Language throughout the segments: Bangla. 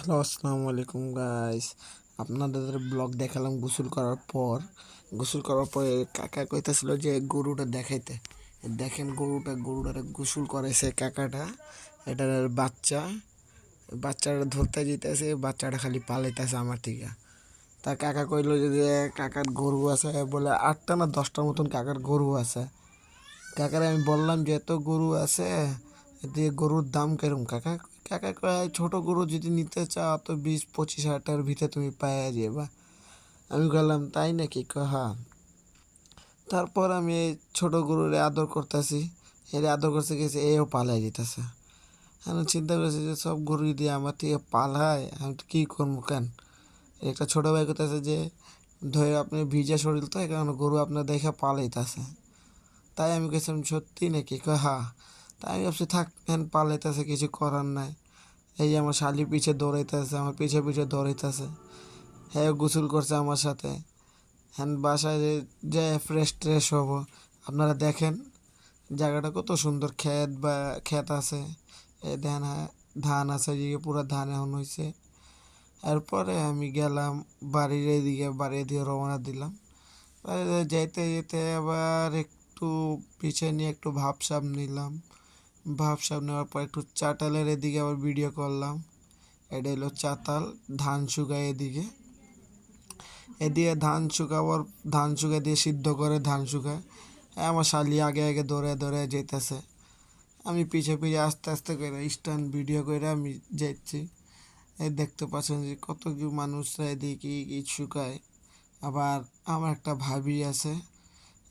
হ্যালো, আসসালামু আলাইকুম গাইস। আপনাদের ব্লগ দেখালাম গোসল করার পরে কাকা কইতাছিল যে গরুটা দেখাইতে। দেখেন গরুটারে গোসল করাইছে কাকাটা। এটার বাচ্চাটা ধরতে যেতেছে, বাচ্চাটা খালি পালাইতেছে আমার থেকে। তা কাকা কইলো যে কাকার গরু আছে, বলে 8টা না 10টার মতন কাকার গরু আছে। কাকারে আমি বললাম যে এত গরু আছে, দিয়ে গরুর দাম কেরম কাকা? কাকা কয় ছোট গরু যদি নিতে চাও তো 20-25 হাজার টাকার ভিতরে তুমি পাইয়া যাবা। আমি বললাম তাই নাকি? কয় হ্যাঁ। তারপর আমি এই ছোট গরুরে আদর করতেছি, এর আদর করতে গেছে, এও পালাই দিতেছে। আমি চিন্তা করছি যে সব গরু যদি আমার থেকে পালায়, আমি তো কী করবো কেন? একটা ছোট ভাই করতেছে যে ধরে আপনি ভিজা শরীর তো, এই কারণে গরু আপনার দেখে পালাইতেছে। তাই আমি গেছিলাম সত্যি নাকি? কয় হ্যাঁ। তাই আমি ভাবছি থাক, ফ্যান পালাইতেছে, কিছু করার নাই। এই যে আমার শালি পিছে দৌড়াইতেছে, আমার পিছে পিছে দৌড়াইতেছে। হ্যাঁ, গোসল করছে আমার সাথে। হ্যাঁ, বাসায় যে ফ্রেশ ট্রেশ হবো। আপনারা দেখেন জায়গাটা কত সুন্দর, ক্ষেত আছে। এই ধান ধান আছে, এদিকে পুরো ধান এখন হয়েছে। এরপরে আমি গেলাম বাড়ির এদিকে, বাড়ি দিয়ে রওনা দিলাম। যেতে যেতে আবার একটু পিছিয়ে নিয়ে একটু ভাবসাব নিলাম। ভাবসাব নেওয়ার পর একটু চাতালের এদিকে আবার ভিডিও করলাম। এটা হলো চাতাল, ধান শুকায় এদিকে। এদিকে ধান শুকায় দিয়ে সিদ্ধ করে ধান শুকায়। আমার শালি আগে আগে দৌড়ে দৌড়ে যেতেছে, আমি পিছে পিছে আস্তে আস্তে করে স্ট্যান্ড ভিডিও করে আমি যাচ্ছি। এই দেখতে পাচ্ছেন যে কত কি মানুষরা এদিকে ইট শুকায়। আবার আমার একটা ভাবি আছে,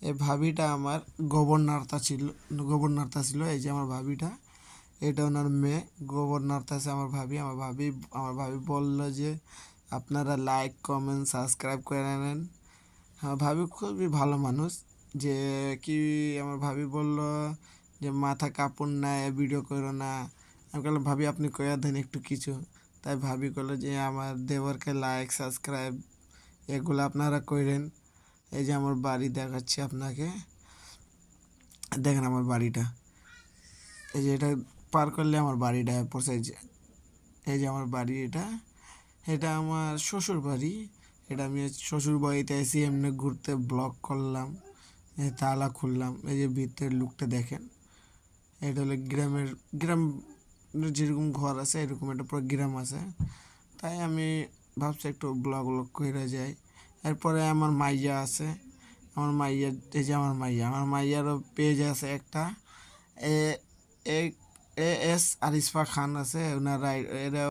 এই ভাবিটা আমার গোবর নাড়তা ছিল। এই যে আমার ভাবিটা, এটা ওনার মেয়ে, গোবর নাড়তাছে আমার ভাবি বললো যে আপনারা লাইক কমেন্ট সাবস্ক্রাইব করে নেন। আমার ভাবি খুবই ভালো মানুষ। যে কি, আমার ভাবি বলল যে মাথা কাপড় নাই, ভিডিও করো না। আমি বললাম ভাবি আপনি কয়া দেন একটু কিছু। তাই ভাবি করলো যে আমার দেবরকে লাইক সাবস্ক্রাইব এগুলো আপনারা করেন। এই যে আমার বাড়ি দেখাচ্ছি আপনাকে, দেখেন আমার বাড়িটা। এই যে এটা পার করলে আমার বাড়িটা পড়ছে। এই যে আমার বাড়ি, এটা এটা আমার শ্বশুর বাড়ি। এটা আমি শ্বশুর বাড়িতে এসে এমনি ঘুরতে ব্লগ করলাম, এই তালা খুললাম। এই যে ভিতরের লুকটা দেখেন। এটা হলো গ্রাম যেরকম ঘর আছে এরকম একটা পুরো গ্রাম আছে। তাই আমি ভাবছি একটু ব্লগ করে যাই। এরপরে আমার মাইয়া আছে, আমার মাইয়া, এই যে আমার মাইয়ারও পেজ আছে একটা, এ এ এস আরিসফা খান আছে, ওনারা এরা